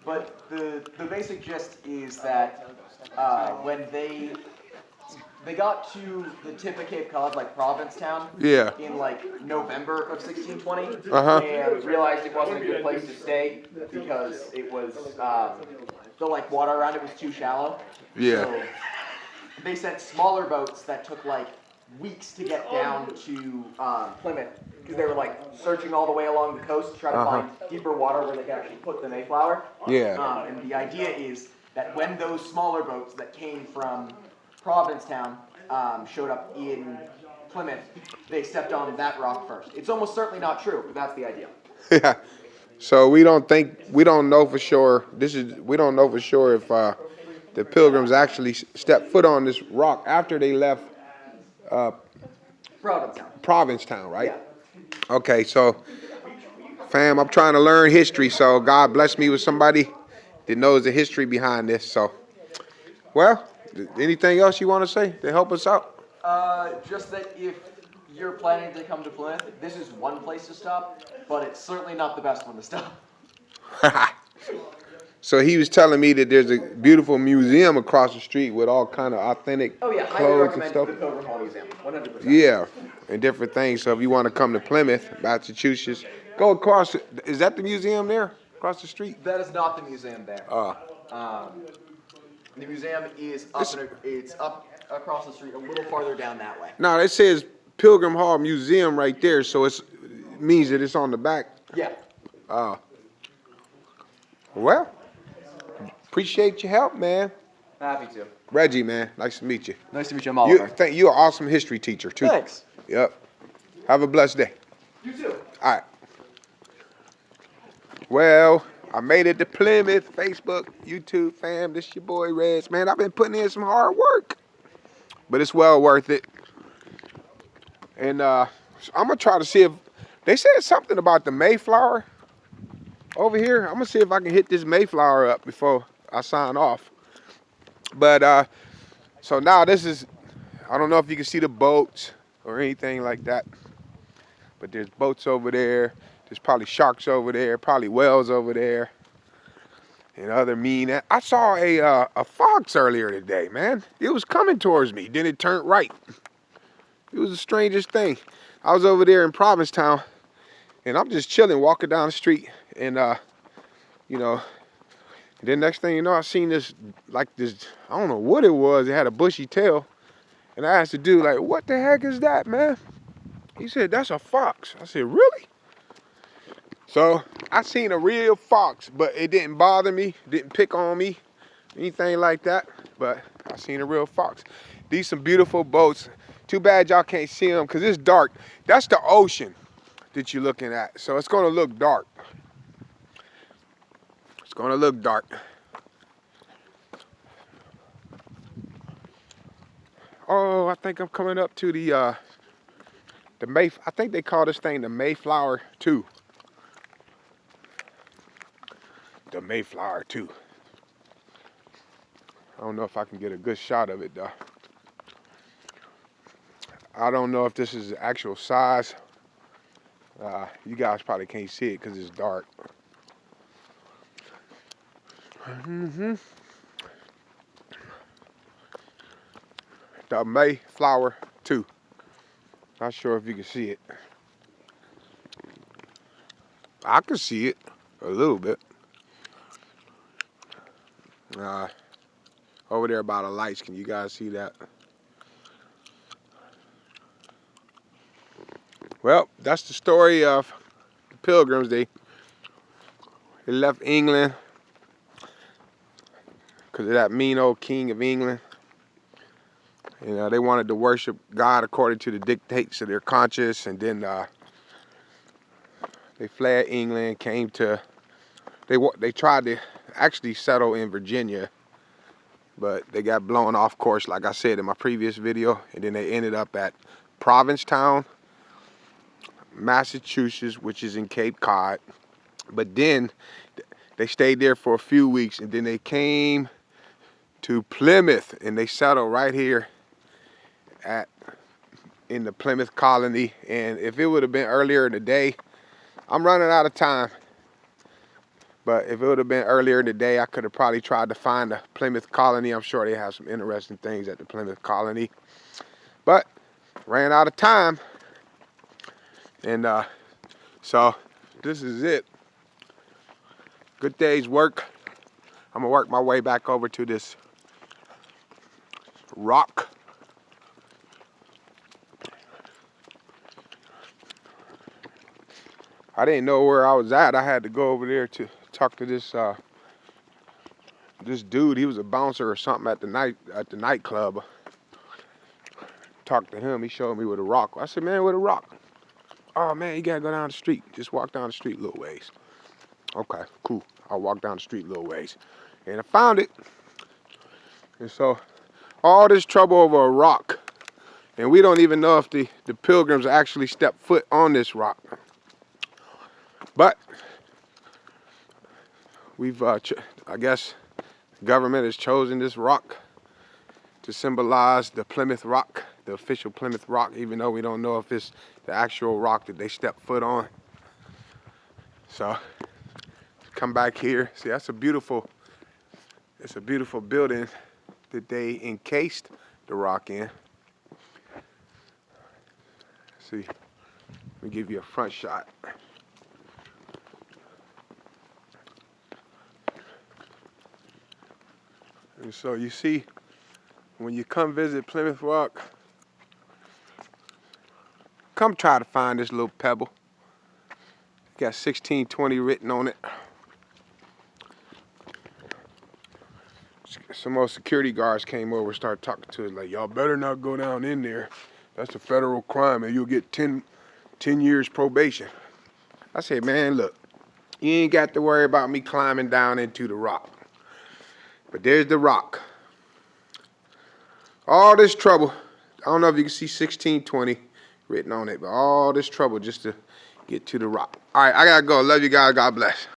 But the basic gist is that when they got to the tip of Cape Cod, like Provincetown, Yeah. in like November of 1620, Uh-huh. and realized it wasn't a good place to stay because it was the like water around it was too shallow. Yeah. So they sent smaller boats that took like weeks to get down to Plymouth because they were like searching all the way along the coast to try to find deeper water where they could actually put the Mayflower. Yeah. And the idea is that when those smaller boats that came from Provincetown showed up in Plymouth, they stepped on that rock first. It's almost certainly not true, but that's the idea. Yeah. So we don't know for sure. We don't know for sure if the Pilgrims actually stepped foot on this rock after they left Provincetown. Provincetown, right? Yeah. Okay, so fam, I'm trying to learn history, so God bless me with somebody that knows the history behind this. So, well, anything else you want to say to help us out? Just that if you're planning to come to Plymouth, this is one place to stop, but it's certainly not the best one to stop. So he was telling me that there's a beautiful museum across the street with all kind of authentic Oh yeah, highly clothes and recommend stuff. the Pilgrim Hall Museum, 100%. Yeah, and different things. So if you want to come to Plymouth, Massachusetts, go across. Is that the museum there across the street? That is not the museum there. The museum is it's up across the street, a little farther down that way. No, it says Pilgrim Hall Museum right there, so it means that it's on the back. Yeah. Well, appreciate your help, man. Happy to. Reggie, man, nice to meet you. Nice to meet you, I'm Oliver. You're an awesome history teacher, too. Thanks. Yep. Have a blessed day. You too. All right. Well, I made it to Plymouth. Facebook, YouTube, fam. This your boy, Reds. Man, I've been putting in some hard work, but it's well worth it. And I'm going to try to see if, they said something about the Mayflower over here. I'm going to see if I can hit this Mayflower up before I sign off. But, so now this is, I don't know if you can see the boats or anything like that, but there's boats over there. There's probably sharks over there, probably whales over there, and other mean. I saw a fox earlier today, man. It was coming towards me, then it turned right. It was the strangest thing. I was over there in Provincetown, and I'm just chilling, walking down the street, and you know, and then next thing you know, I seen this, like this, I don't know what it was. It had a bushy tail, and I asked the dude, like, "What the heck is that, man?" He said, "That's a fox." I said, "Really?" So I seen a real fox, but it didn't bother me, didn't pick on me, anything like that. But I seen a real fox. These some beautiful boats. Too bad y'all can't see them because it's dark. That's the ocean that you're looking at. So it's gonna look dark. It's gonna look dark. Oh, I think I'm coming up to the I think they call this thing the Mayflower 2. The Mayflower 2. I don't know if I can get a good shot of it though. I don't know if this is the actual size. You guys probably can't see it because it's dark. The Mayflower 2. Not sure if you can see it. I can see it a little bit. Over there by the lights, can you guys see that? Well, that's the story of the Pilgrims. They left England because of that mean old king of England. You know, they wanted to worship God according to the dictates of their conscience, and then they fled England, came to, they tried to actually settle in Virginia, but they got blown off course, like I said in my previous video, and then they ended up at Provincetown, Massachusetts, which is in Cape Cod. But then they stayed there for a few weeks, and then they came to Plymouth, and they settled right here in the Plymouth colony. And if it would have been earlier in the day, I'm running out of time. But if it would have been earlier in the day, I could have probably tried to find the Plymouth Colony. I'm sure they have some interesting things at the Plymouth Colony. But ran out of time. And so this is it. Good day's work. I'm gonna work my way back over to this rock. I didn't know where I was at. I had to go over there to talk to this dude. He was a bouncer or something at the nightclub. Talked to him. He showed me where the rock. I said, man, where the rock? Oh man, you gotta go down the street. Just walk down the street a little ways. Okay, cool. I'll walk down the street a little ways. And I found it. And so all this trouble over a rock. And we don't even know if the Pilgrims actually stepped foot on this rock. But we've, I guess, the government has chosen this rock to symbolize the Plymouth Rock, the official Plymouth Rock, even though we don't know if it's the actual rock that they stepped foot on. So, come back here. See, it's a beautiful building that they encased the rock in. See, let me give you a front shot. And so you see, when you come visit Plymouth Rock, come try to find this little pebble. It got 1620 written on it. Some more security guards came over and started talking to us like, y'all better not go down in there. That's a federal crime and you'll get 10 years probation. I said, man, look, you ain't got to worry about me climbing down into the rock. But there's the rock. All this trouble. I don't know if you can see 1620 written on it, but all this trouble just to get to the rock. All right, I gotta go. Love you guys. God bless.